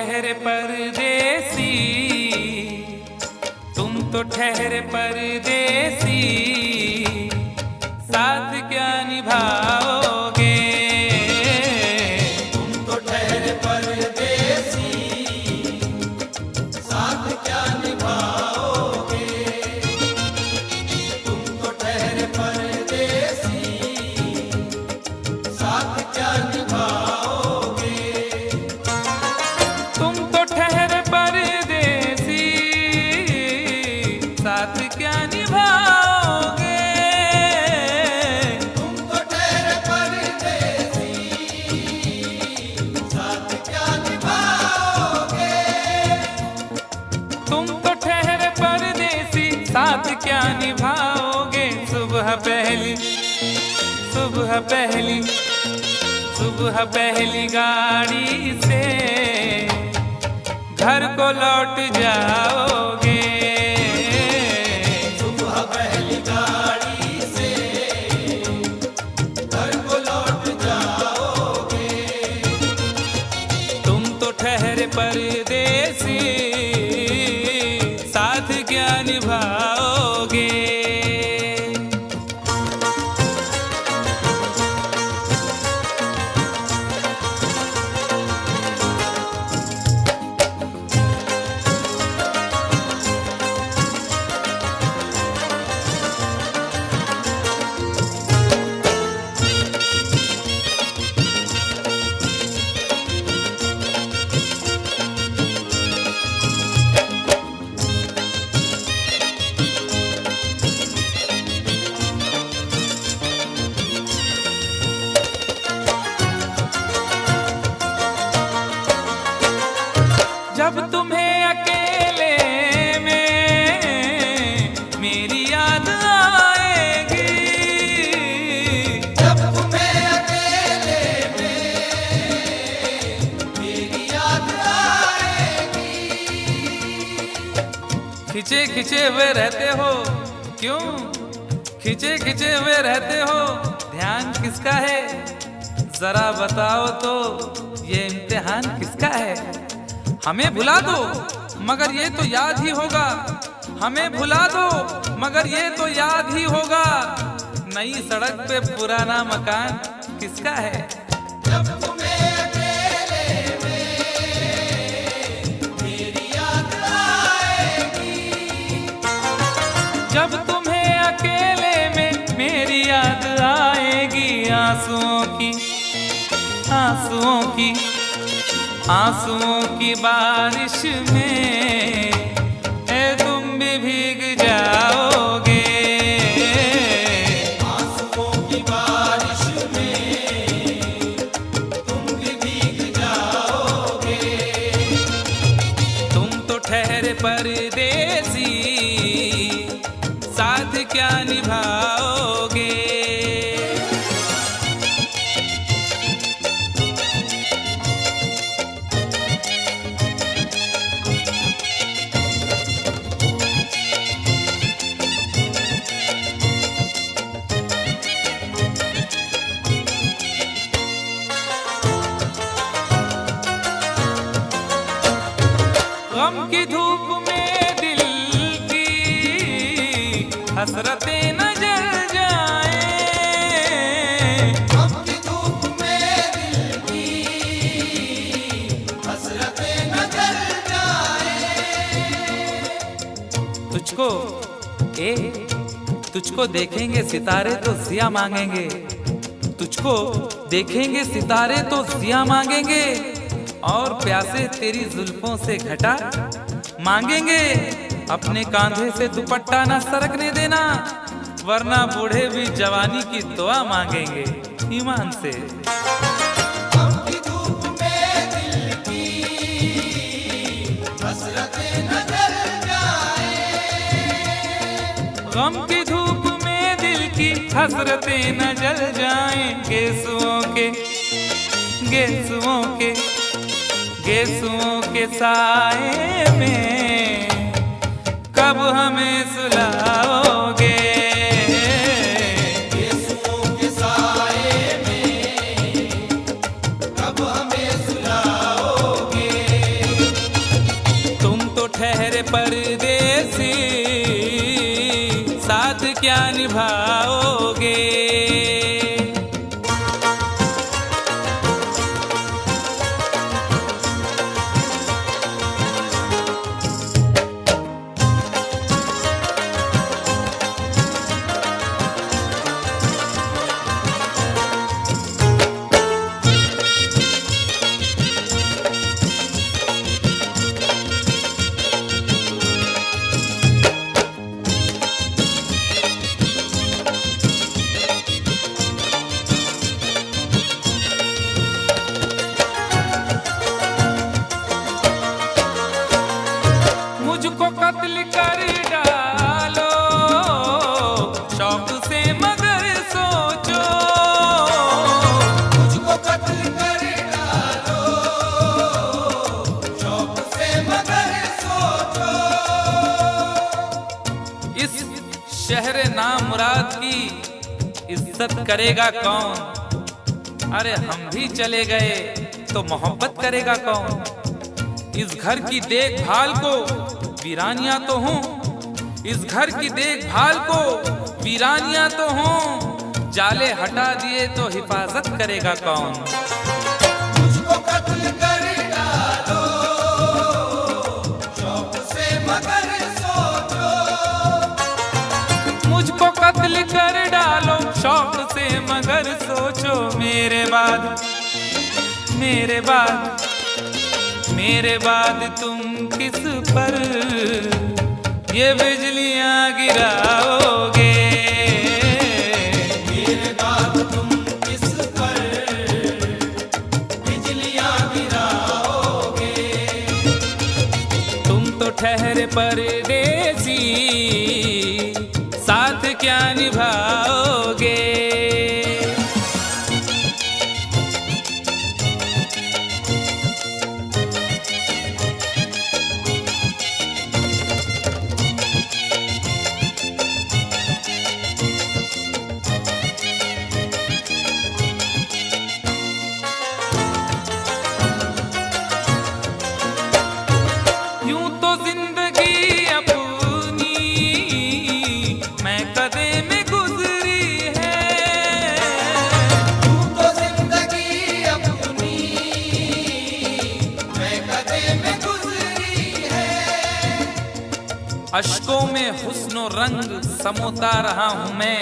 ठहरे परदेसी, तुम तो ठहरे परदेसी, साथ क्या निभाओगे? तुम तो ठहरे परदेसी, साथ क्या निभाओगे? तुम तो ठहरे परदेसी, साथ क्या निभाओगे? तुम तो ठहरे परदेसी, साथ क्या निभाओगे? तुम तो ठहरे परदेसी, साथ क्या निभाओगे? तुम तो ठहरे परदेसी, साथ क्या निभाओगे? सुबह पहली, सुबह पहली, सुबह पहली गाड़ी से घर को लौट जाओगे। सुबह पहली गाड़ी से घर को लौट जाओगे। तुम तो ठहरे परदेसी, साथ क्या निभाओगे? जब तुम्हें अकेले में मेरी याद आएगी, जब तुम्हें अकेले में मेरी याद आएगी। खिंचे खिंचे हुए रहते हो क्यों? खिंचे खिंचे हुए रहते हो, ध्यान किसका है? जरा बताओ तो, ये इम्तिहान किसका है? हमें भुला दो मगर ये तो याद ही होगा, हमें भुला दो मगर ये तो याद ही होगा। नई सड़क पे पुराना मकान किसका है? जब तुम्हें अकेले में मेरी याद आएगी। जब तुम्हें अकेले में मेरी याद आएगी, आंसुओं की, आंसुओं की, आंसुओं की बारिश में तुम भी भीग जाओगे। आंसुओं की बारिश में तुम भी भीग जाओगे। तुम तो ठहरे परदेसी, साथ क्या निभाओगे? गम की धूप में दिल की हसरतें न जल जाए। गम की धूप में दिल की हसरतें न जल जाए। तुझको तुझको देखेंगे सितारे तो जिया मांगेंगे, तुझको देखेंगे सितारे तो जिया मांगेंगे, और प्यासे तेरी जुल्फों से घटा मांगेंगे। अपने कांधे से दुपट्टा ना सरकने देना, वरना बूढ़े भी जवानी की दुआ मांगेंगे ईमान से। गम की धूप में दिल की हसरतें न जल जाए। गम की धूप में दिल की हसरतें न जल जाएं। गेसुओं के, गेसुओं के, गेसुओं के साए में कब हमें सुलाओगे? गेसुओं के साए में कब हमें सुलाओगे? परदेसी, साथ क्या निभाओगे? मुझको कत्ल कर डालो शौक से मगर सोचो, मुझको कत्ल कर डालो शौक से मगर सोचो। इस शहर नामुराद की इज्जत करेगा कौन? अरे हम भी चले गए तो मोहब्बत करेगा कौन? इस घर की देखभाल को वीरानियां तो हूँ, इस घर की देखभाल को वीरानियां तो हूँ, जाले हटा दिए तो हिफाजत करेगा कौन? मुझको कत्ल कर डालो शौक से मगर सोचो। मुझको कत्ल कर डालो शौक से मगर सोचो, मेरे बाद मेरे बाद मेरे बाद तुम किस पर ये बिजलियां गिराओगे? मेरे बाद तुम किस पर बिजलियां गिराओगे? तुम तो ठहरे परदेसी, साथ क्या निभाओगे? यूं तो जिंदगी अपनी मैं कदे में गुजरी है, यूं तो जिंदगी अपनी मैं कदे में गुजरी है। अश्कों में हुस्नो रंग समोता रहा हूं मैं,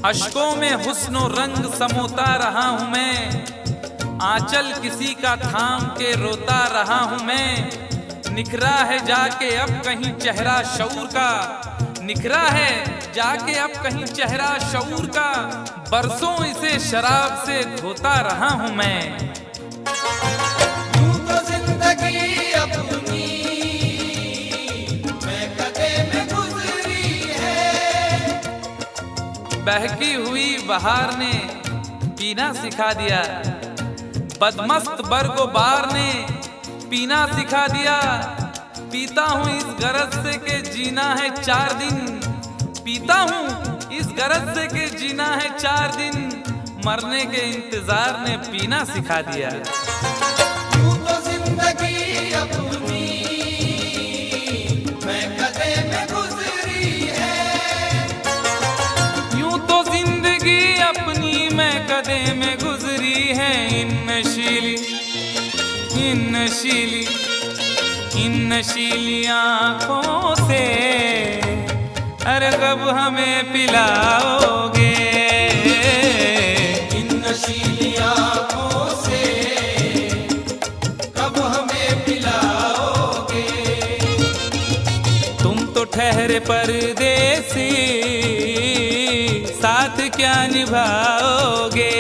अश्कों में हुस्नो रंग समोता रहा हूं मैं, आंचल किसी का थाम के रोता रहा हूं मैं। निखरा है जाके अब कहीं चेहरा शऊर का, निखरा है जाके अब कहीं चेहरा शऊर का, बरसों इसे शराब से धोता रहा हूं मैं। यूं तो जिंदगी अपनी मैं कदे में गुजरी है। बहकी हुई बहार ने पीना सिखा दिया, बदमस्त बरगोबार ने पीना सिखा दिया। पीता हूँ इस गरज से के जीना है 4 दिन, पीता हूँ इस गरज से के जीना है 4 दिन, मरने के इंतजार ने पीना सिखा दिया। यूं तो जिंदगी अपनी मैं कदे में गुजरी है। यूं तो जिंदगी अपनी मैं कदे में गुजरी है। इन नशीली आँखों से अरे कब हमें पिलाओगे? इन नशीली आँखों से कब हमें पिलाओगे? तुम तो ठहरे परदेसी, साथ क्या निभाओगे?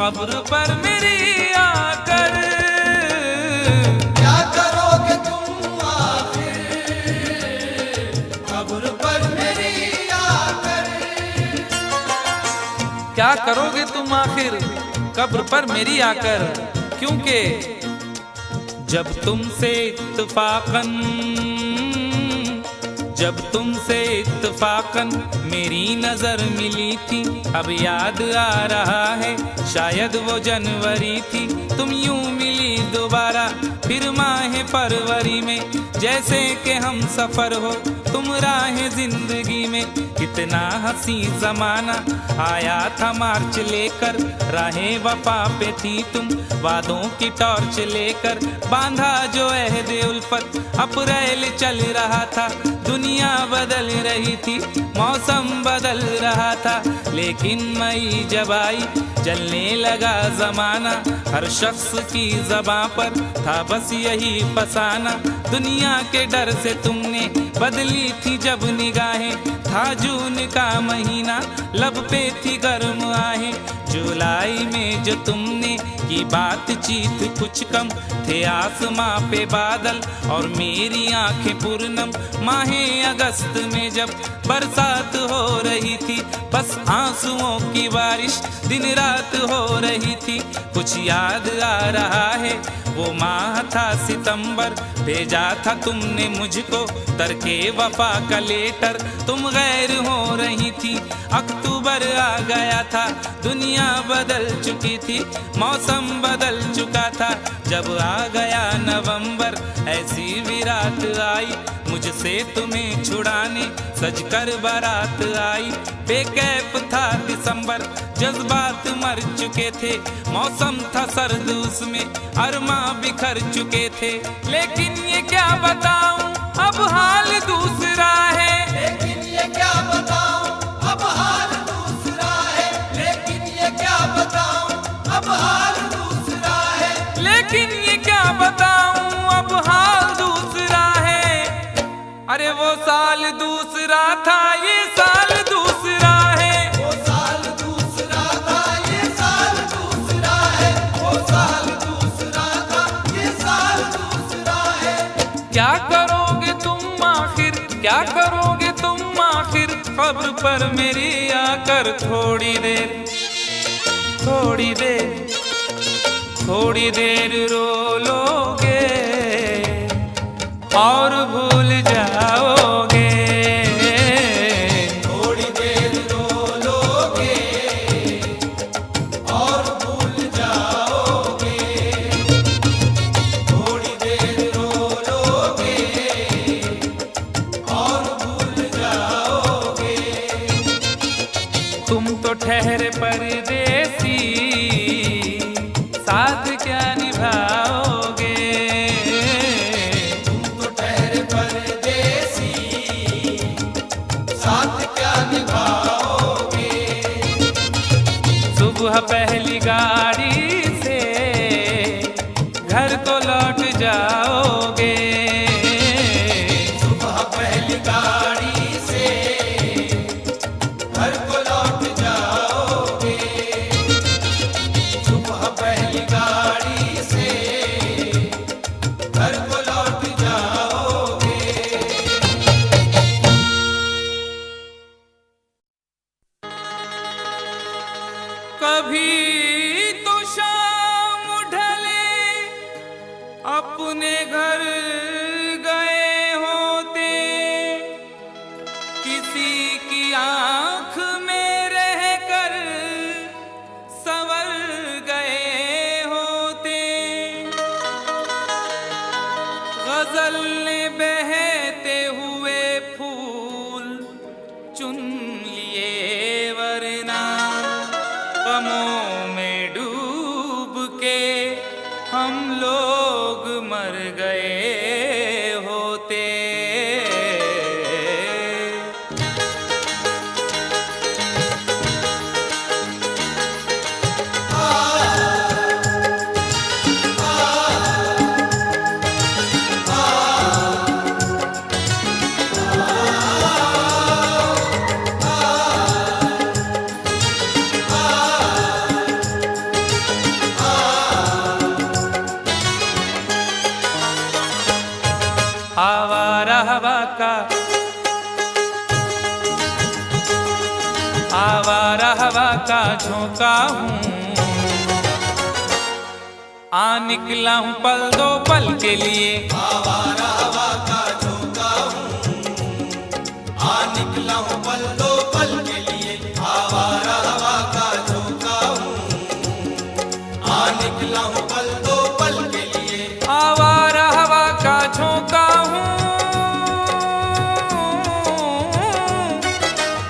कब्र पर मेरी आकर। क्या करोगे तुम आखिर कब्र पर मेरी आकर। क्या करोगे तुम आखिर कब्र पर मेरी आकर, क्योंकि जब तुमसे इत्तफाकन मेरी नजर मिली थी, अब याद आ रहा है शायद वो जनवरी थी। तुम यूं मिली दोबारा फिर माह फरवरी में, जैसे कि हम सफर हो तुम राह जिंदगी में। कितना हंसी जमाना आया था मार्च लेकर, राहे वफा पे थी तुम वादों की टॉर्च लेकर। बांधा जो अहद उल्फत अप्रैल चल रहा था, दुनिया बदल रही थी मौसम बदल रहा था। लेकिन मई जब आई चलने लगा जमाना, हर शख्स की ज़बां पर था बस यही फसाना। दुनिया के डर से तुमने बदली थी जब निगाहें, था जून का महीना लब पे थी गर्म आहें। जुलाई में जो तुमने की बातचीत कुछ कम थे आसमां पे बादल और मेरी आंखें पूर्णम। माहे अगस्त में जब बरसात हो रही थी, बस आंसुओं की बारिश दिन रात हो रही थी। कुछ याद आ रहा है वो माह था सितंबर, भेजा था तुमने मुझको तरके वफा का लेटर। तुम गैर हो रही थी, अक्टूबर आ गया था, दुनिया बदल चुकी थी, मौसम बदल चुका था। जब आ गया नवंबर ऐसी भी रात आई, मुझसे तुम्हें छुड़ाने सजकर बारात आई। बेकैफ था दिसंबर, जज्बात मर चुके थे, मौसम था सर्द उसमें अरमा बिखर चुके थे। लेकिन ये क्या बताऊं अब हाल दूसरा है। लेकिन ये क्या बताऊं अब हाल दूसरा है। लेकिन ये क्या बताऊं अब हाल दूसरा है। लेकिन ये क्या बताऊं अब हाल दूसरा है। अरे वो साल दूसरा था ये साल दूसरा है। वो साल दूसरा था ये साल दूसरा है। वो साल दूसरा था ये साल दूसरा है। क्या करोगे तुम आखिर, क्या करोगे तुम आखिर कब्र पर मेरी आकर। थोड़ी देर थोड़ी देर थोड़ी देर रो लोगे और भूल जाओगे। थोड़ी देर रो लोगे और भूल जाओगे। थोड़ी देर रो लोगे और भूल जाओगे। तुम तो ठहरे परदेसी, साथ क्या निभाओगे। तुम तो ठहरे परदेसी, साथ क्या निभाओगे। सुबह पहली गाड़ी से घर को लौट जाओगे। सुबह पहली गाड़ी से घर को लौट जाओगे। सुबह पहली गाड़ी से घर को लौट जाओगे। कभी तो शाम ढले अपने घर गए होते, किसी की आंख में रहकर संवर गए होते। गजल ने बहते हुए फूल चुन लिए, वरना गमों में डूब के हम लोग मर गए होते। आवारा हवा का, आवारा हवा का झोंका हूँ, आ निकला हूँ पल दो पल के लिए। आवारा हवा का झोंका हूँ, आ निकला हूँ पल दो पल के लिए। आवारा हवा का झोंका हूँ, आ निकला हूँ पल दो पल के लिए। आवारा हवा का झोंका हूँ,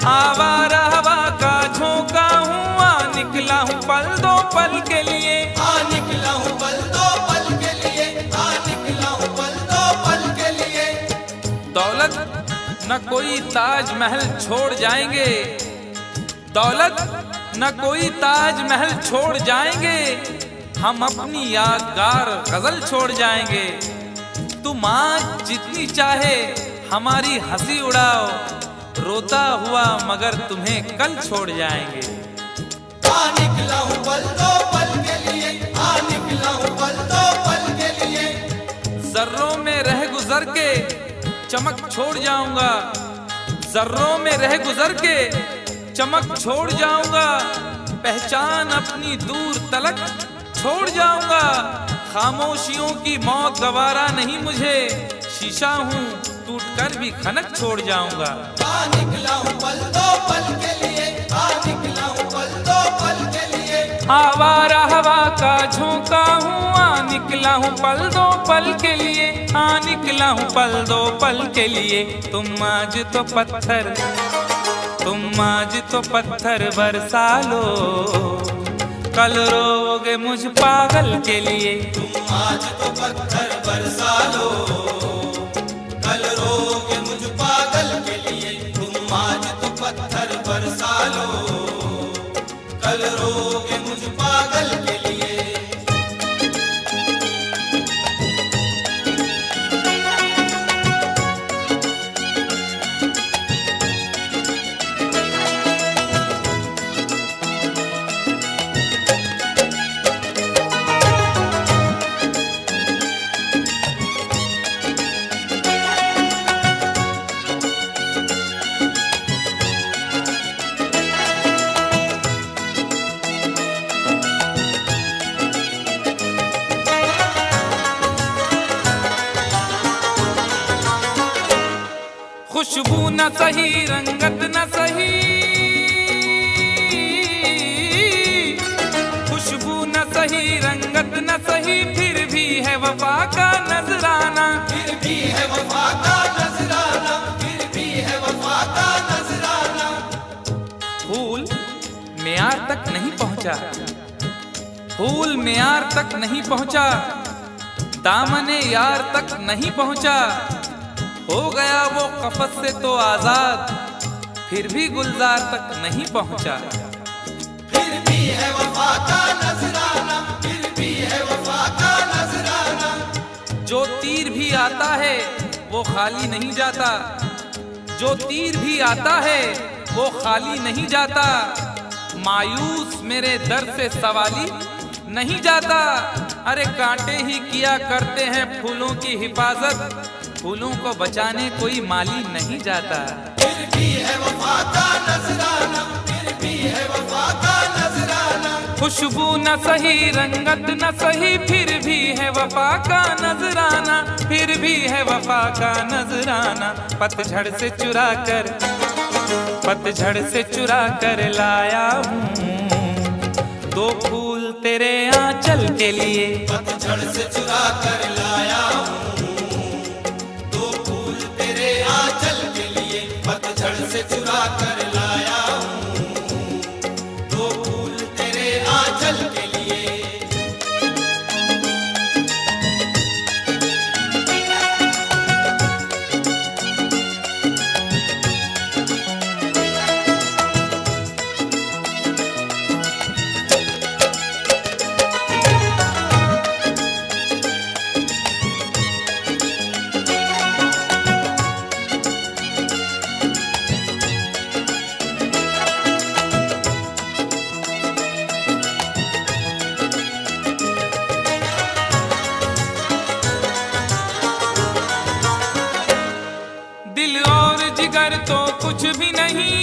आवारा हवा का झोंका हूँ, आ निकला हूँ पल दो पल के लिए। आ निकला हूँ पल दो पल के लिए, आ निकला हूँ पल दो पल के लिए। दौलत न कोई ताजमहल छोड़ जाएंगे, दौलत न कोई ताजमहल छोड़ जाएंगे, हम अपनी यादगार गजल छोड़ जाएंगे। तुम आज जितनी चाहे हमारी हंसी उड़ाओ, रोता हुआ मगर तुम्हें कल छोड़ जाएंगे। आ निकला हूँ पल दो पल के लिए, आ निकला हूँ पल दो पल के लिए। जर्रों में रह गुजर के चमक छोड़ जाऊंगा, जर्रों में रह गुजर के चमक छोड़ जाऊंगा, पहचान अपनी दूर तलक छोड़ जाऊंगा। खामोशियों की मौत गवारा नहीं मुझे, शीशा हूँ टूट कर भी खनक छोड़ जाऊंगा। आ निकला हूँ पल दो पल के लिए, आ निकला हूँ पल दो पल के लिए। आवारा हवा का झोंका हूँ, आ निकला हूँ पल दो पल के लिए, आ निकला हूँ पल दो पल के लिए। तुम आज तो पत्थर, तुम आज तो पत्थर बरसा लो, कल रोगे मुझ पागल के लिए। तुम आज तो पत्थर बरसा लो, कल रोगे मुझ पागल के लिए। तुम आज तो पत्थर बरसा लो, कल रोगे मुझ पागल के लिए। खुशबू न सही, रंगत न सही, खुशबू न सही, रंगत न सही, फिर भी है वफा का नजराना। फिर भी है वफा का नजराना, फिर भी है वफा का नजराना। फूल मेयार तक नहीं पहुंचा, फूल मेयार तक नहीं पहुंचा, दामने यार तक नहीं पहुंचा, हो गया वो कफस से तो आजाद, फिर भी गुलजार तक नहीं पहुंचा। फिर भी है वफा का नजराना, फिर भी है वफा का नजराना। जो तीर भी आता है वो खाली नहीं जाता, जो तीर भी आता है वो खाली नहीं जाता, मायूस मेरे दर से सवाली नहीं जाता। अरे कांटे ही किया करते हैं फूलों की हिफाजत, फूलों को बचाने कोई माली नहीं जाता। फिर भी है वफा का नजराना, फिर भी है वफा का नजराना। खुशबू न सही, रंगत न सही, फिर भी है वफा का नजराना, फिर भी है वफा का नजराना। पतझड़ से चुरा कर, पतझड़ से चुरा कर लाया हूँ दो फूल तेरे आंचल के लिए। पतझड़ से चुरा कर लाया हूँ दो फूल तेरे आंचल के लिए। पतझड़ से चुरा कर लाया हूँ दो फूल तेरे आंचल के लिए। जिगर तो कुछ भी नहीं,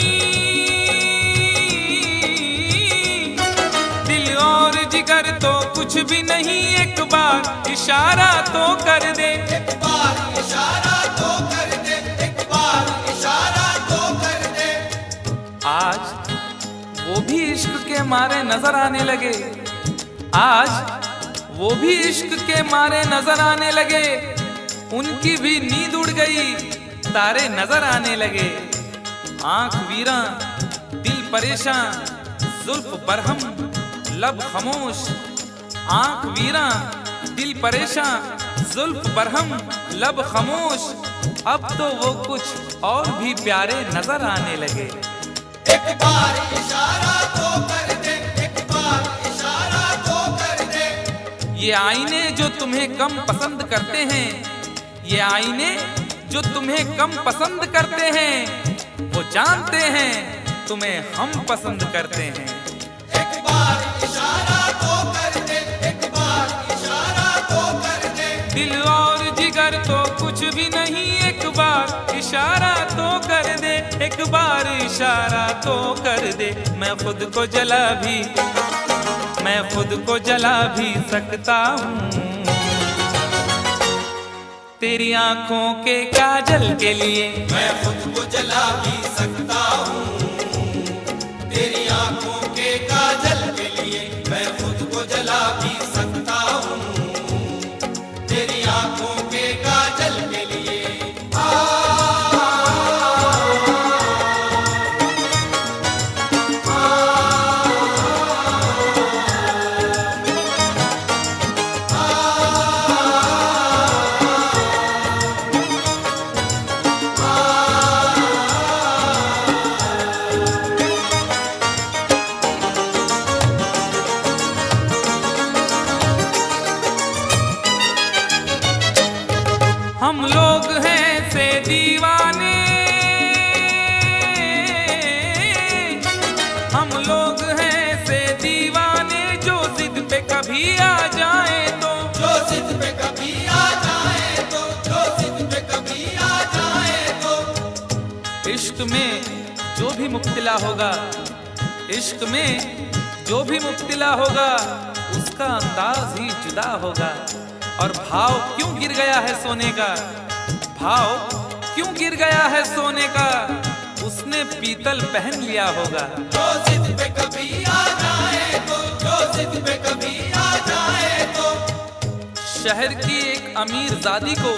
दिल और जिगर तो कुछ भी नहीं, एक बार इशारा तो कर दे, एक बार इशारा तो कर दे, एक बार इशारा तो कर दे। आज वो भी इश्क के मारे नजर आने लगे, आज वो भी इश्क के मारे नजर आने लगे, उनकी भी नींद उड़ गई, तारे नजर आने लगे। आंख वीरा दिल परेशान, जुल्फ बरहम लब खामोश, आंख वीरा दिल परेशान, जुल्फ बरहम लब खामोश, अब तो वो कुछ और भी प्यारे नजर आने लगे। एक बार इशारा तो कर दे, एक बार इशारा तो कर दे। ये आईने जो तुम्हें कम पसंद करते हैं, ये आईने जो तुम्हें कम पसंद करते हैं, वो जानते हैं तुम्हें हम पसंद करते हैं। एक बार इशारा तो कर दे, एक बार इशारा तो कर दे। दिल और जिगर तो कुछ भी नहीं, एक बार इशारा तो कर दे, एक बार इशारा तो कर दे। मैं खुद को जला भी, मैं खुद को जला भी सकता हूँ तेरी आंखों के काजल के लिए, मैं खुद को जला भी सकता हूँ तेरी आंखों के काजल के लिए, मैं खुद को जला भी सकता हूँ तेरी आंखों के काजल के लिए। हम लोग हैं से दीवाने, हम लोग हैं से दीवाने, जो जिद पे कभी आ जाए तो, जो जिद पे कभी आ जाए तो, जो जिद पे कभी आ जाए तो। इश्क में जो भी मुब्तिला होगा, इश्क में जो भी मुब्तिला होगा, उसका अंदाज ही जुदा होगा। और भाव क्यों गिर गया है सोने का, भाव क्यों गिर गया है सोने का, उसने पीतल पहन लिया होगा। जो जिद पे कभी आ जाए तो, जो जिद पे कभी आ जाए तो। शहर की एक अमीर जादी को,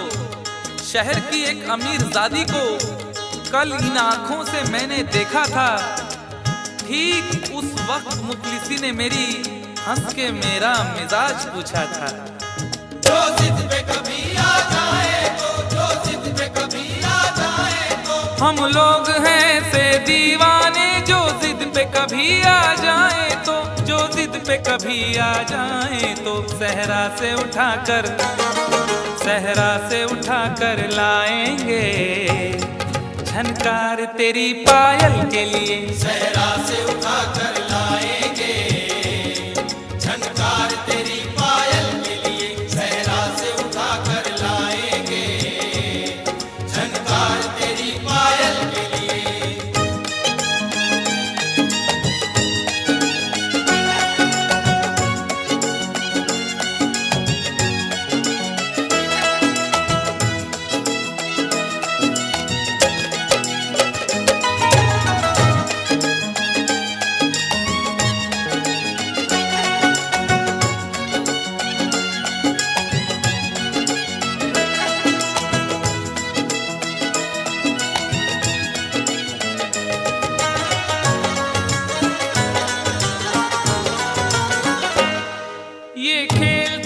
शहर की एक अमीर जादी को कल इन आंखों से मैंने देखा था, ठीक उस वक्त मुफलिसी ने मेरी हंस के मेरा मिजाज पूछा था। जो जिद पे कभी आ जाए तो, जो जिद पे कभी आ जाए तो। हम लोग हैं से दीवाने, जो जिद पे कभी आ जाए तो, जो जिद पे कभी आ जाए तो। सहरा से उठाकर, सहरा से उठाकर लाएंगे झनकार तेरी पायल के लिए, सहरा से उठा कर लाएंगे झनकार तेरी पायल के लिए, सहरा से उठा कर लाएंगे झनकार तेरी पायल के लिए।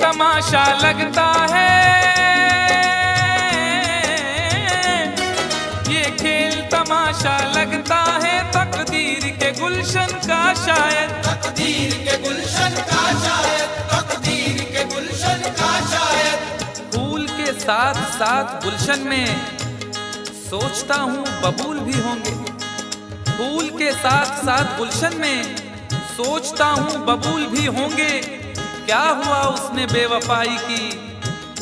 तमाशा लगता है, ये खेल तमाशा लगता है, तकदीर के गुलशन का शायद, तकदीर के गुलशन का शायद, तकदीर के गुलशन का शायद। फूल के साथ साथ गुलशन में सोचता हूँ बबूल भी होंगे, फूल के साथ साथ गुलशन में सोचता हूँ बबूल भी होंगे। क्या हुआ उसने बेवफाई की,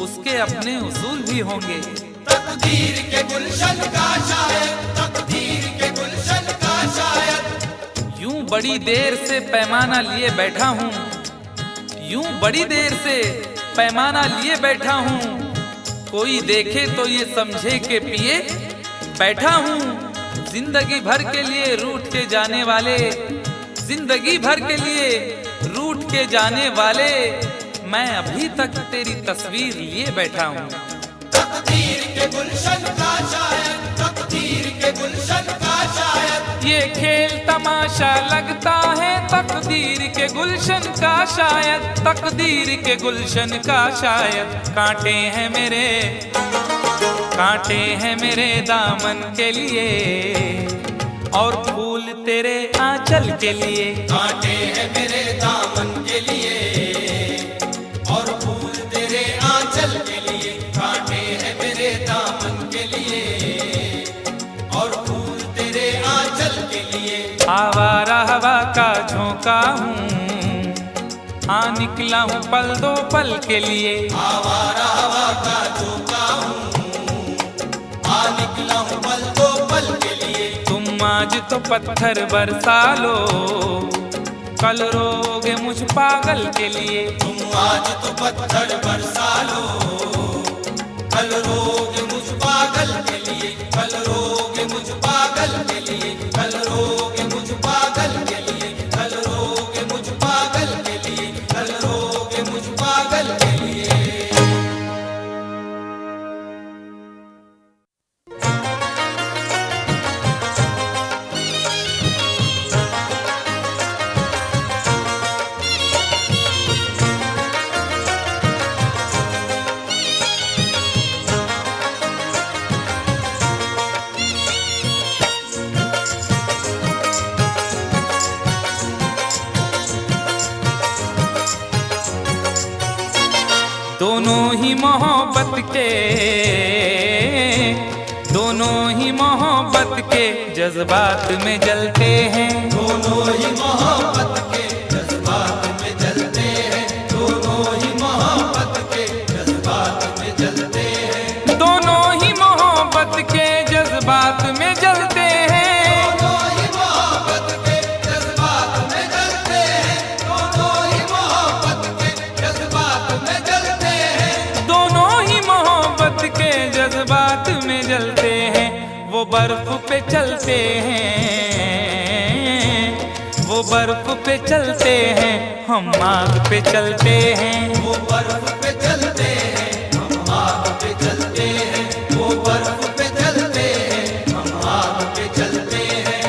उसके अपने उसूल भी होंगे। तकदीर के गुलशन का शायद बड़ी देर से पैमाना लिए बैठा हूँ, यूं बड़ी देर से पैमाना लिए बैठा हूँ। कोई देखे तो ये समझे के पिए बैठा हूँ। जिंदगी भर के लिए रूठ के जाने वाले, जिंदगी भर के लिए रूठ के जाने वाले, मैं अभी तक तेरी तस्वीर लिए बैठा हूँ। तकदीर के गुलशन का शायद, तकदीर के गुलशन का शायद, ये खेल तमाशा लगता है तकदीर के गुलशन का शायद, तकदीर के गुलशन का शायद। कांटे हैं मेरे, कांटे हैं मेरे दामन के लिए, और फूल तेरे आंचल के लिए। कांटे हैं मेरे दामन के लिए, और फूल तेरे आंचल के लिए। कांटे हैं मेरे दामन के लिए, और फूल तेरे आंचल के लिए। आवारा हवा का झोंका हूँ, हाँ निकला हूँ पल दो पल के लिए। आवारा हवा का झोंका हूँ, आ निकला हूँ पल दो पल के लिए। तुम आज तो पत्थर बरसा लो, कल रोगे मुझ पागल के लिए। तुम आज तो पत्थर बरसा लो, कल रोगे मुझ पागल के लिए। कल रोगे मुझ पागल के लिए, कल रोगे मुझ पागल के लिए, कल रोगे मुझ पागल के लिए, कल रोगे मुझ पागल के लिए। दोनों ही मोहब्बत के, दोनों ही मोहब्बत के जज्बात में जलते हैं। दोनों ही मोहब्बत के जज्बात में जलते हैं, दोनों ही मोहब्बत के जज्बात में जलते हैं। दोनों ही मोहब्बत के जज्बात में जलते हैं। दोनों ही मोहब्बत के जज्बात में जलते हैं, दोनों ही मोहब्बत के जज्बात में जलते हैं। दोनों ही मोहब्बत के जज्बात में जलते हैं। वो बर्फ पे चलते हैं, वो बर्फ पे चलते हैं, हम आग पे चलते हैं। वो बर्फ पे चलते हैं, हम आग पे चलते हैं। वो बर्फ पे चलते हैं, हम आग पे चलते हैं।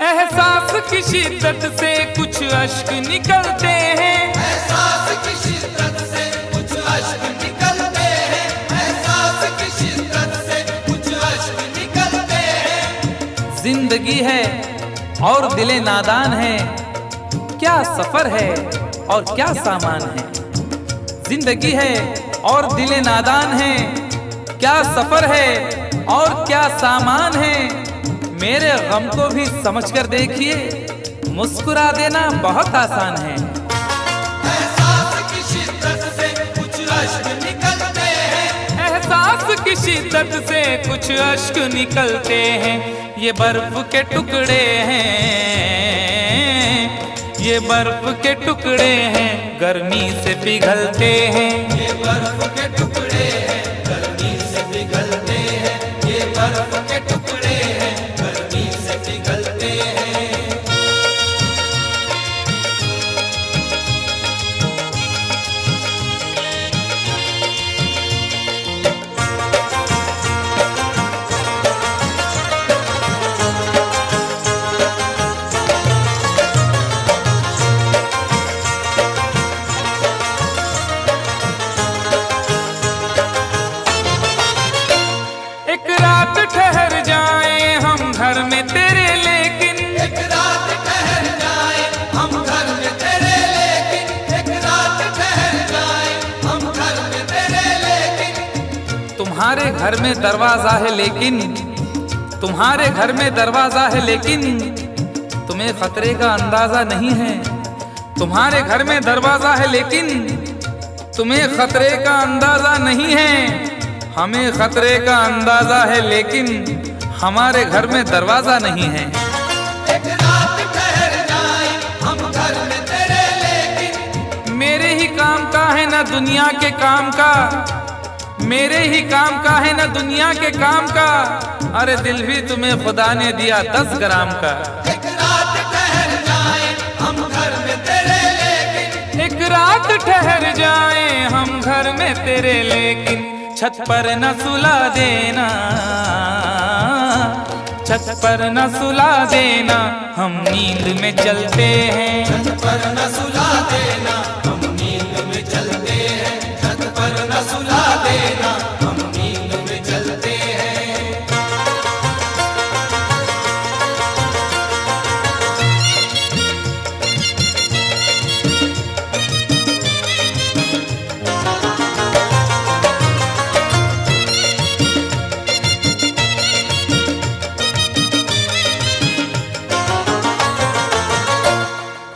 एहसास की शिद्दत से कुछ अश्क निकलते हैं। एहसास की शिद्दत से कुछ अश्क निकलते हैं, एहसास की शिद्दत से कुछ अश्क निकलते हैं। जिंदगी है और दिले नादान है, क्या सफर है और क्या सामान है। जिंदगी है और दिले नादान है, क्या सफर है और क्या सामान है। मेरे गम को भी समझकर देखिए, मुस्कुरा देना बहुत आसान है। एहसास की शिद्दत से कुछ अश्क निकलते हैं, एहसास की शिद्दत से कुछ अश्क निकलते हैं। ये बर्फ के टुकड़े हैं, ये बर्फ के टुकड़े हैं, गर्मी से पिघलते हैं। ये बर्फ के टुकड़े हैं, गर्मी से पिघलते हैं। ये बर्फ के टुकड़े हैं, गर्मी से पिघलते हैं। तुम्हारे घर में दरवाजा है लेकिन तुम्हारे घर में दरवाजा है लेकिन तुम्हें खतरे का अंदाजा नहीं है। तुम्हारे घर में दरवाजा है लेकिन तुम्हें खतरे का अंदाजा नहीं है। हमें खतरे का अंदाजा है लेकिन हमारे घर में दरवाजा नहीं है। एक रात ठहर जाए हम घर में तेरे लेकिन मेरे ही काम का है ना दुनिया के काम का, मेरे ही काम का है ना दुनिया के काम का। अरे दिल भी तुम्हें खुदा ने दिया 10 ग्राम का। एक रात ठहर जाए हम घर में तेरे लेकिन एक रात ठहर जाए हम घर में तेरे लेकिन छत पर न सुला देना, छत पर न सुला देना, हम नींद में चलते हैं। छत पर न सुला देना हम नींद में चलते हैं। छत पर न सुला देना हम नींद में चलते हैं।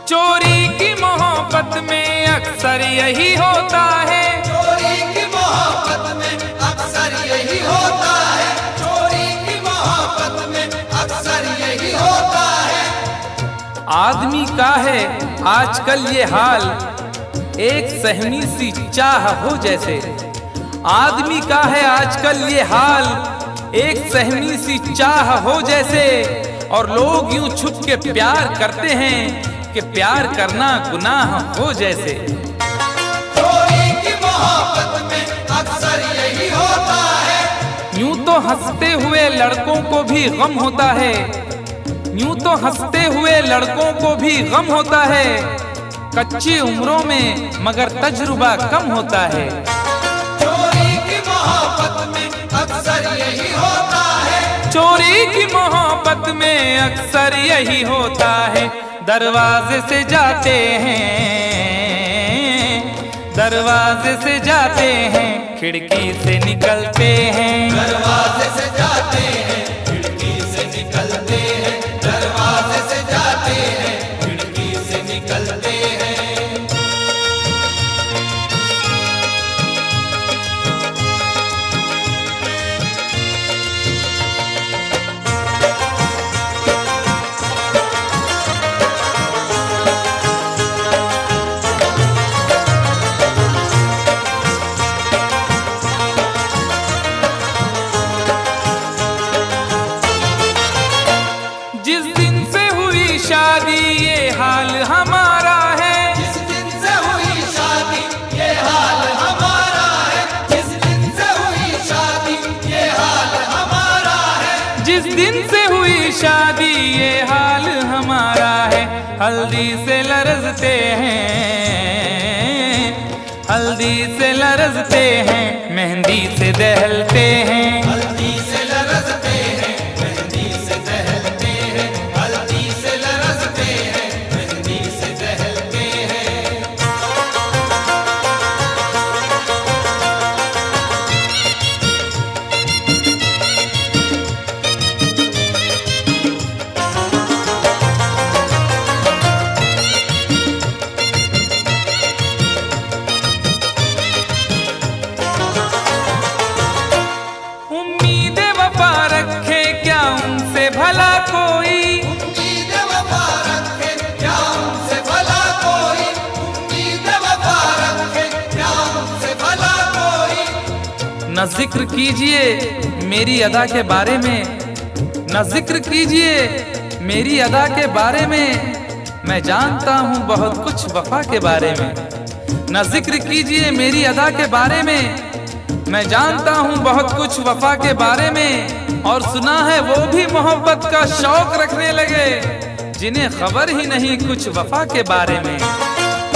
चोरी की मोहब्बत में अक्सर यही होता है। चोरी की मोहब्बत में अक्सर यही होता है। चोरी की मोहब्बत में अक्सर यही होता है। आदमी का है आजकल ये हाल, एक सहमी सी चाह हो जैसे। आदमी का है आजकल ये हाल, एक सहमी सी चाह हो जैसे। और लोग यूं छुप के प्यार करते हैं कि प्यार करना गुनाह हो जैसे। चोरी की मोहब्बत में अक्सर यही होता है। यूं तो हंसते हुए लड़कों को भी गम होता है, यूं तो हंसते हुए लड़कों को भी गम होता है। कच्ची उम्रों में मगर तजुर्बा कम होता है। चोरी की मोहब्बत में अक्सर यही होता है। चोरी की मोहब्बत में अक्सर यही होता है। दरवाजे से जाते हैं, दरवाजे से जाते हैं, खिड़की से निकलते हैं। दरवाजे से जाते हैं खिड़की से निकलते हैं। दरवाजे से जाते हैं खिड़की से निकलते हैं। जिस दिन से हुई शादी ये हाल हमारा है। जिस दिन से हुई शादी ये हाल हमारा है। जिस दिन से हुई शादी ये हाल हमारा है। जिस दिन से हुई शादी ये हाल हमारा है। हल्दी से लरजते हैं, हल्दी से लरजते हैं, मेहंदी से दहलते हैं। हल्दी से लरजते हैं मेहंदी से दहलते हैं। हल्दी से लरजते हैं मेहंदी से दहलते हैं। उम्मीद वफा रखे क्या उनसे भला कोई। उम्मीद वफा रखे क्या उनसे भला कोई। उम्मीद वफा रखे क्या उनसे भला कोई। न जिक्र कीजिए मेरी अदा के बारे में, न जिक्र कीजिए मेरी अदा के बारे में। मैं जानता हूँ बहुत कुछ वफा के बारे में। न जिक्र कीजिए मेरी अदा के बारे में। मैं जानता हूँ बहुत कुछ वफा के बारे में। और सुना है वो भी मोहब्बत का शौक रखने लगे जिन्हें खबर ही नहीं कुछ वफा के बारे में।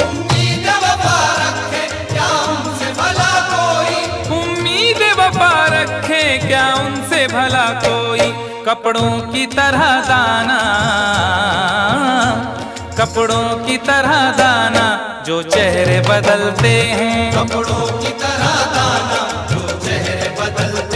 उम्मीद वफा रखे क्या उनसे भला कोई। उम्मीद वफा रखे क्या उनसे भला कोई। कपड़ों की तरह दाना, कपड़ों की तरह दाना, जो चेहरे बदलते हैं। कपड़ों की तरह दाना जो चेहरे बदलते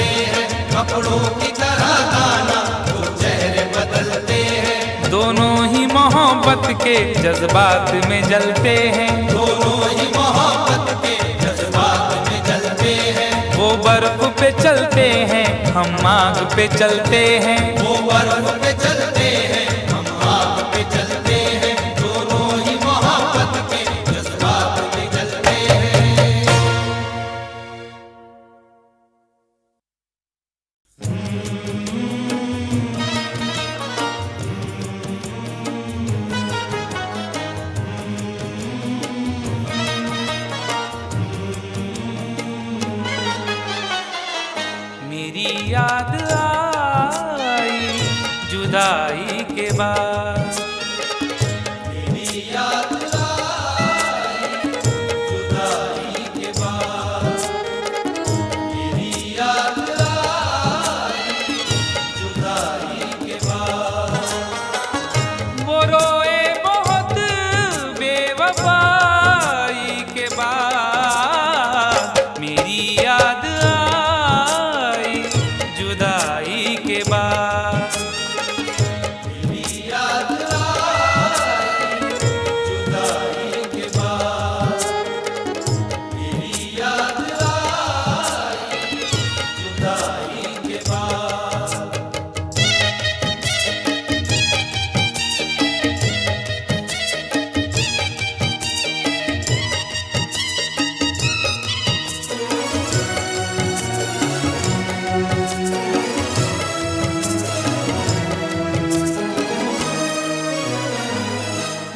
के जज्बात में जलते हैं, दोनों ही मोहब्बत के जज्बात में जलते हैं। वो बर्फ पे चलते हैं, हम आग पे चलते हैं। वो बर्फ पे चलते हैं, हम आग पे चलते हैं। दोनों ही मोहब्बत के जज्बात में जलते हैं। मेरी याद आई जुदाई के बाद, मेरी याद आई जुदाई के बाद। मेरी याद आई जुदाई के बाद। वो रोए बहुत बेवफाई के बाद। मेरी याद आई जुदाई के बाद। मेरी याद आई जुदाई के बाद। मेरी याद आई जुदाई के बाद।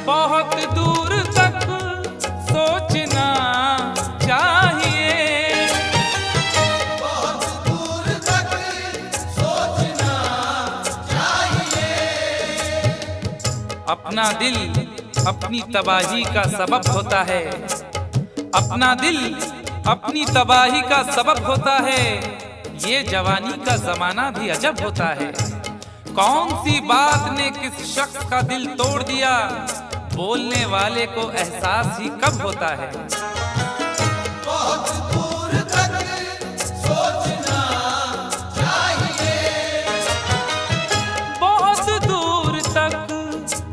बहुत दूर तक सोचना चाहिए, बहुत दूर तक सोचना चाहिए। अपना दिल अपनी तबाही का सबब होता है। अपना दिल अपनी तबाही का सबब होता है। ये जवानी का जमाना भी अजब होता है। कौन सी बात ने किस शख्स का दिल तोड़ दिया, बोलने वाले को एहसास ही कब होता है। बहुत दूर तक सोचना चाहिए। बहुत दूर तक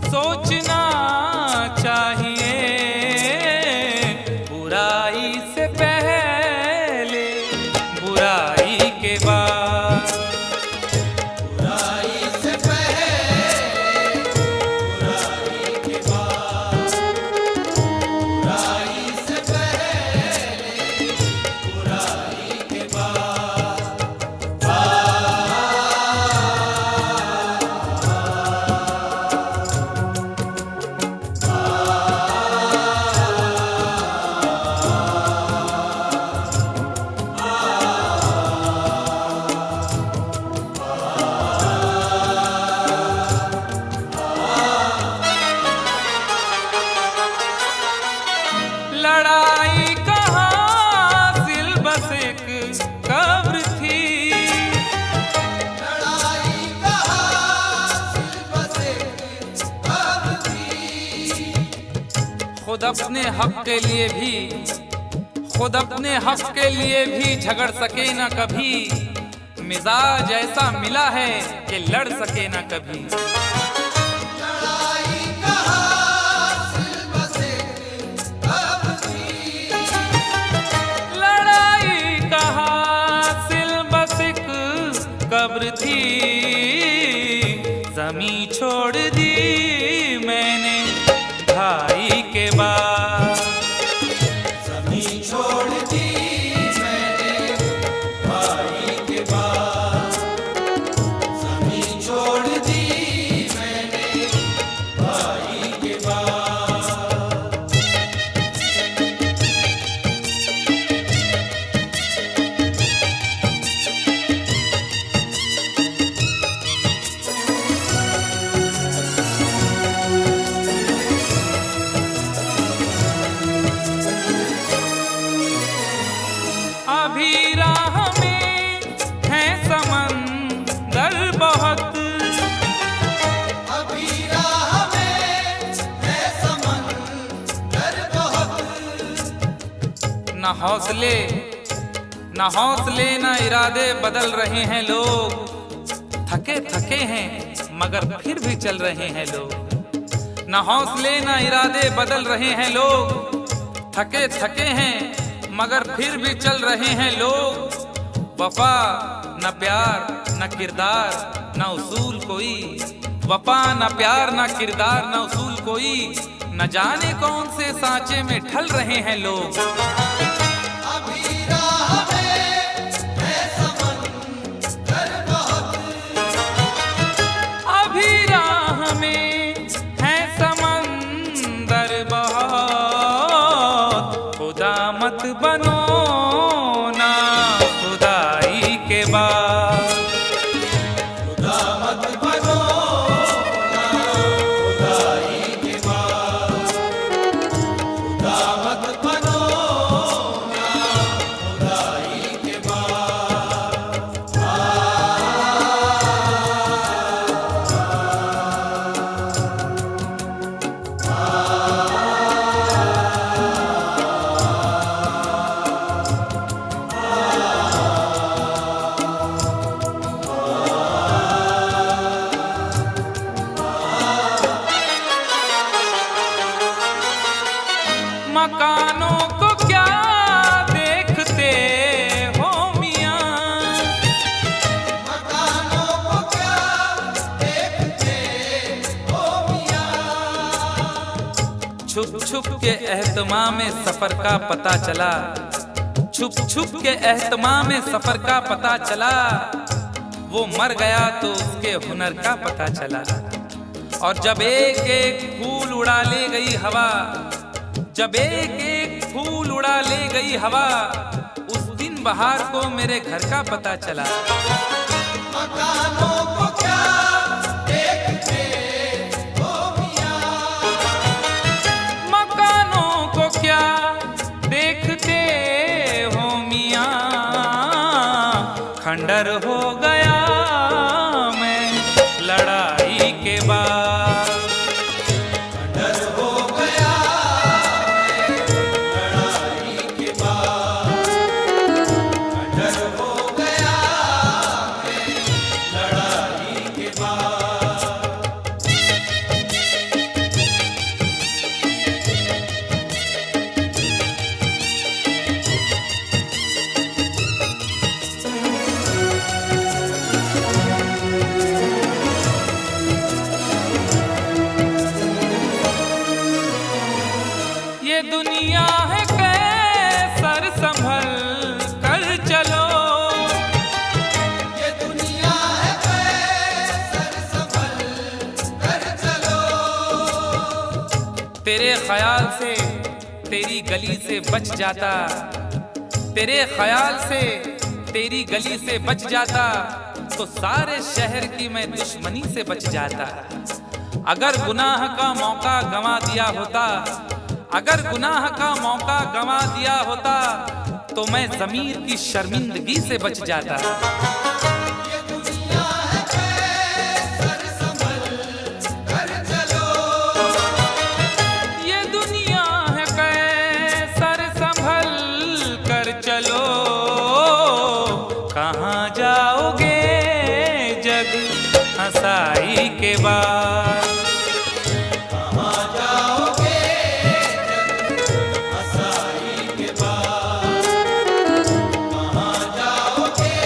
सोचना चाहिए। बुराई से पहले बुराई के बाद। बुराई से पहले बुराई के बाद। बुराई से पहले बुराई के बाद। लड़ाई कहाँ सिल बस एक कब्र थी। लड़ाई कहाँ सिर्फ बस एक कब्र थी। खुद अपने हक के लिए भी, खुद अपने हक के लिए भी झगड़ सके ना कभी। मिजाज ऐसा मिला है कि लड़ सके ना कभी। लड़ाई कहाँ सिर्फ बस एक कब्र थी। लड़ाई कहाँ सिल बस एक कब्र थी। जमी छोड़ दी मैंने ढाई के बाद। ज़मीं छोड़ दी मैंने भाई के बाद। ज़मीं छोड़ दी मैंने भाई के बाद। अभी राह में है समंदर बहुत। अभी राह में है समंदर बहुत। न हौसले न इरादे बदल रहे हैं लोग। थके थके हैं मगर फिर भी चल रहे हैं लोग। न हौसले न इरादे बदल रहे हैं लोग, थके थके हैं मगर फिर भी चल रहे हैं लोग। वफा न प्यार न किरदार न उसूल कोई, वफा न प्यार न किरदार न उसूल कोई, न जाने कौन से सांचे में ढल रहे हैं लोग। अभी राह में है समंदर बहुत, अभी राह में है समंदर बहुत, खुदा मत बनो ना खुदाई के बाद, खुदा मत बनो ना खुदाई के बाद, खुदा मत बनो ना खुदाई के बाद। मकानों को क्या देखते हो मियां, मकानों को क्या देखते हो मियां, छुप छुप के एहतमाम में सफर का पता चला, छुप छुप के एहतमाम में सफर का पता चला। वो मर गया तो उसके हुनर का पता चला। और जब एक एक फूल उड़ा ले गई हवा, जब एक एक फूल उड़ा ले गई हवा, उस दिन बहार को मेरे घर का पता चला। मकानों को क्या देखते हो मियां, मकानों को क्या देखते हो मियां, खंडर हो गया मैं लड़ाई के बाद, डर हो गया मैं लड़ाई के बाद, डर हो गया मैं लड़ाई के बाद। ये दुनिया है कैसर संभल कर चलो, ये दुनिया है कैसर संभल कर चलो, तेरे ख्याल से तेरी गली से बच जाता, तेरे ख्याल से तेरी गली से बच जाता, तो सारे शहर की मैं दुश्मनी से बच जाता। अगर गुनाह का मौका गंवा दिया होता, अगर गुनाह का मौका गंवा दिया होता, तो मैं ज़मीर की शर्मिंदगी से बच जाता। ये दुनिया है कैसर संभल कर चलो, ये दुनिया है कैसर संभल कर चलो, कहाँ जाओगे जग हंसाई के बाद, कहाँ जाओगे जग हंसाई के बाद, कहाँ जाओगे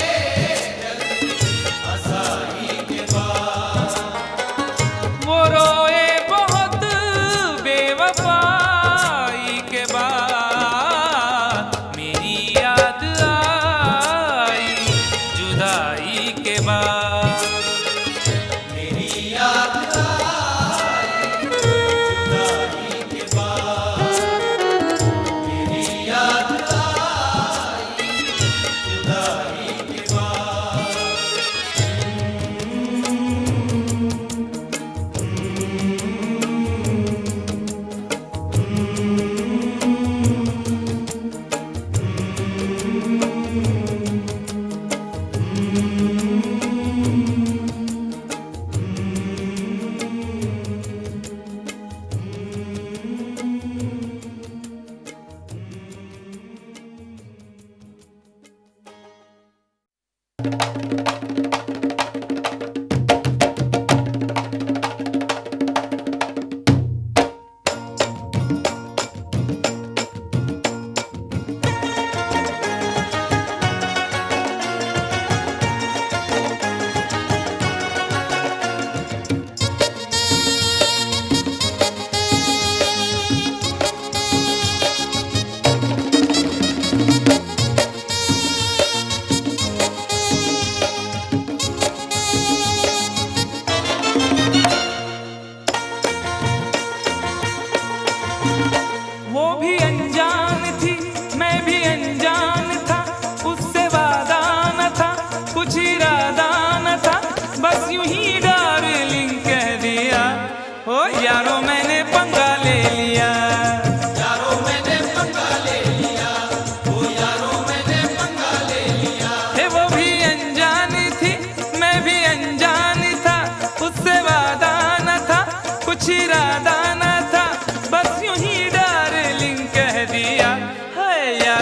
जग हंसाई के बाद। वो रोए बहुत बेवफाई के बाद, मेरी याद आई जुदाई के बाद, मेरी याद आई जुदाई के बाद, मेरी याद आई जुदाई के बाद।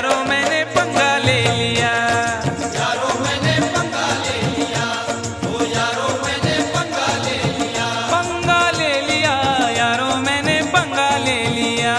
यारो मैंने पंगा ले लिया। यारो मैंने पंगा ले लिया, ओ यारो मैंने पंगा ले लिया। पंगा ले लिया यारो मैंने पंगा ले लिया।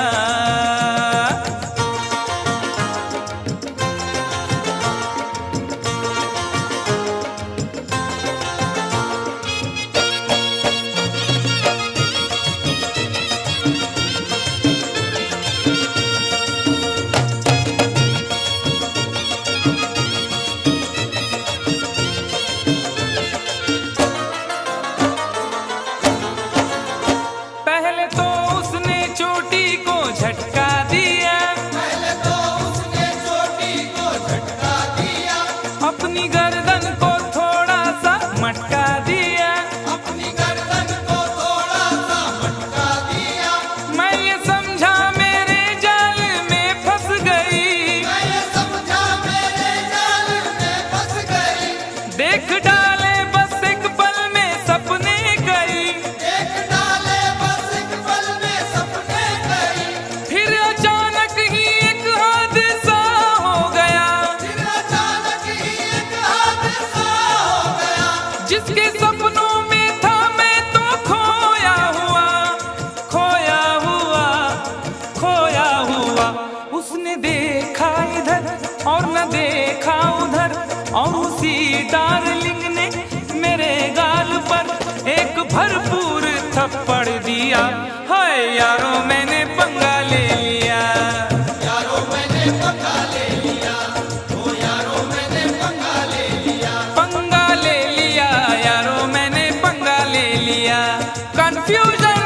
पहले तो उसने चोटी को झटका दिया, पहले तो उसने चोटी को झटका दिया, अपनी गर्दन को थोड़ा सा मटका दिया। अपनी गर्दन को थोड़ा सा मटका दिया। मैं ये समझा मेरे जाल में फंस गई, मैं ये समझा मेरे जाल में फंस गई। देख डाले बस एक पल में सपने गई। देख डाले बस एक पल में सपने गई। फिर अचानक ही एक हादसा हो गया, फिर अचानक ही एक हादसा हो गया। जिसके सपनों में था मैं तो खोया हुआ, खोया हुआ, खोया हुआ। उसने देखा इधर और न देखा उधर, और उसी डार्लिंग ने मेरे गाल पर एक भरपूर थप्पड़ दिया। हाय यारो मैंने पंगा ले लिया। यारो मैंने पंगा ले लिया, ओ यारो मैंने पंगा ले लिया। पंगा ले लिया यारो मैंने पंगा ले लिया। कंफ्यूजन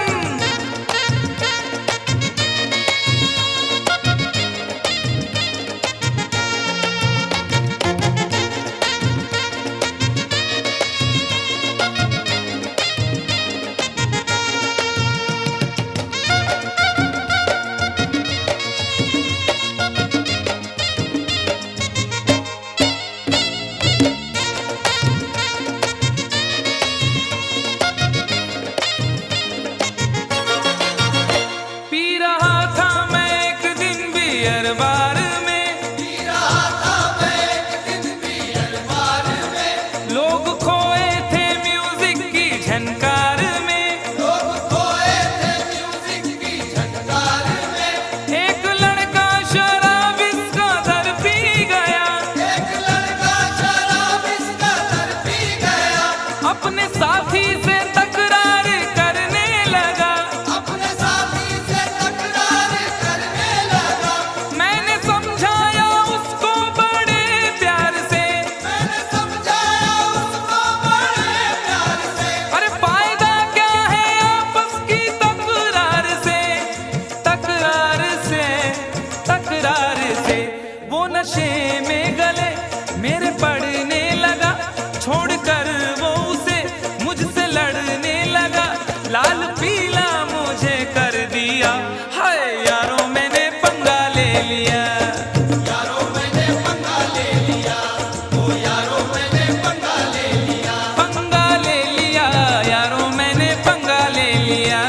पी रहा था मैं एक दिन बियर बार में, पी रहा था मैं एक दिन बियर बार में। लोग खोए थे म्यूजिक की झनकार में। लोग खोए थे म्यूजिक की झनकार में। एक लड़का शराब इसका दर पी गया, एक लड़का शराब इसका दर पी गया। अपने साथी से तकरार करने लगा। अपने साथी से तकरार करने लगा। मैंने समझाया उसको बड़े प्यार से, मैंने समझाया उसको बड़े प्यार से। अरे फायदा क्या है आपस की तकरार से, तकरार से, तकरार से। वो नशे में गले मेरे पड़ने लगा, छोड़कर वो उसे मुझसे लड़ने लगा। लाल पीला मुझे कर दिया। हाय यारो मैंने पंगा ले लिया। यारो मैंने पंगा ले लिया, ओ यारो मैंने पंगा ले लिया। पंगा ले लिया यारो मैंने पंगा ले लिया।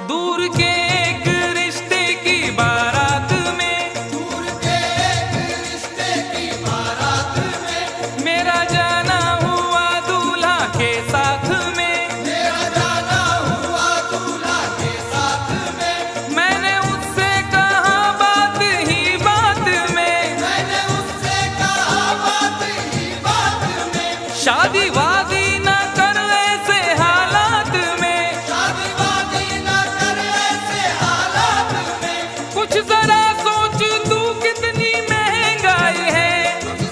दूर के एक रिश्ते की बारात में, दूर के एक रिश्ते की बारात में। मेरा जाना हुआ दूल्हा के साथ में। मेरा जाना हुआ दूल्हा के साथ में। मैंने उससे कहा बात ही बात में, मैंने उससे कहा बात ही बात में। शादी वादी न कर ऐसे हालात में। शादी वादी न कर ऐसे हालात में। कुछ जरा सोच तू कितनी महंगाई है,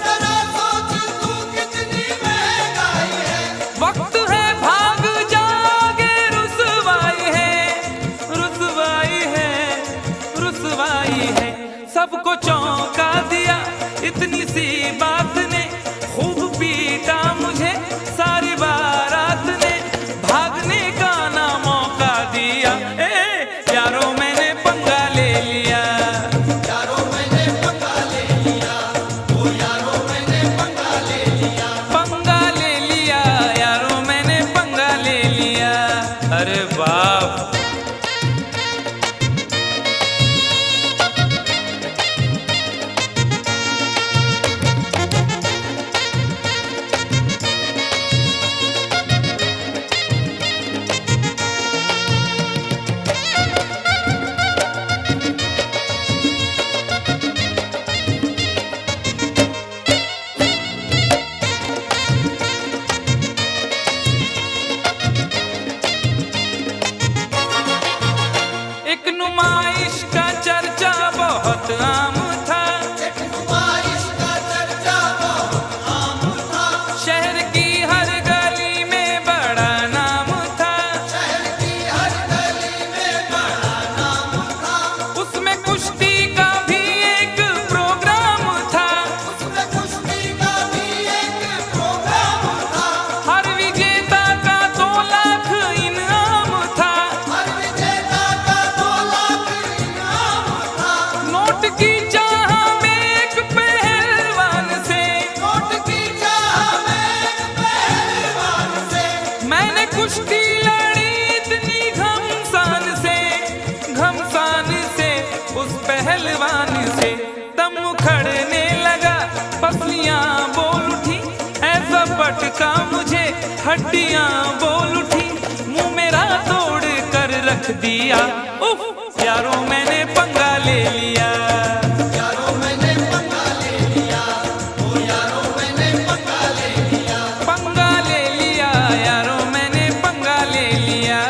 जरा सोच तू कितनी महंगाई है। वक्त है भाग जागे, रुसवाई है, रुसवाई है, रुसवाई है। सबको चौंका दिया इतनी सी बात ने, खूब हड्डियां बोल उठी, मुंह मेरा तोड़ कर रख दिया। उफ, यारों मैंने पंगा ले लिया। यारों मैंने पंगा ले लिया, ओ यारों मैंने पंगा ले लिया। पंगा ले लिया, यारों मैंने पंगा ले लिया।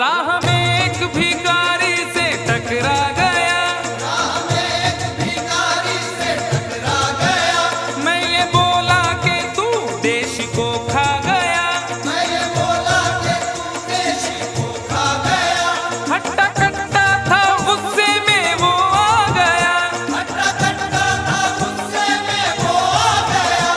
राह में एक भिखारी से टकरा गया, राह में एक भिखारी से टकरा गया। मैं ये बोला कि तू देश को खा गया। मैं ये बोला कि तू देश को खा गया। हट्टा कट्टा था गुस्से में वो आ गया, हट्टा कट्टा था गुस्से में वो आ गया।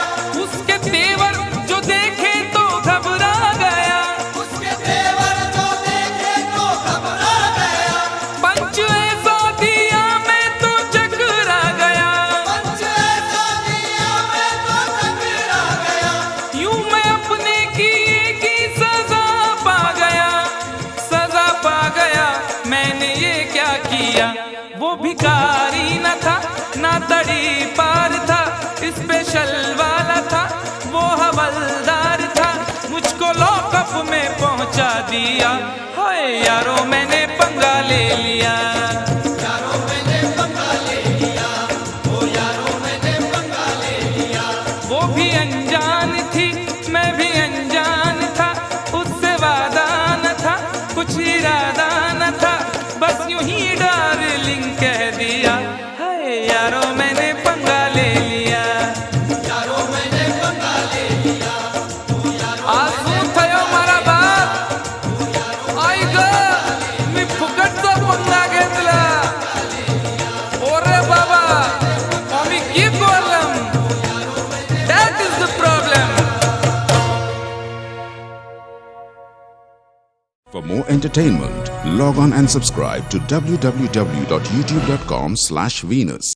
उसके तेवर जो देखे तो घबरा गया। उसके तेवर जो देखे तो घबरा गया। पंच ऐसा दिया मैं तो चकरा गया, पंच ऐसा दिया मैं तो टकरा गया। यूं मैं अपने किए की सजा पा गया। सजा पा गया, मैंने ये क्या किया। वो भिखारी न था ना तड़ी पार था, स्पेशल वाला था वो हवलदार था। मुझको लॉकअप में पहुंचा दिया। हाय यारों मैंने पंगा ले लिया। यारों मैंने पंगा ले लिया, ओ यारों मैंने पंगा ले लिया। वो भी अनजान थी, मैं भी अनजान था। उससे वादा न था, कुछ इरादा न था, बस यूं ही डार्लिंग कह दिया। हाय यारों मैंने पंगा ले लिया। यारों मैंने पंगा ले लिया, ओ यारों आसू थयो मारा बाप, आई ग मी फुकटचा पंगा घेतला। ओरे बाबा, आम्ही की बोलम, that is the problem. For more entertainment, log on and subscribe to www.youtube.com/Venus.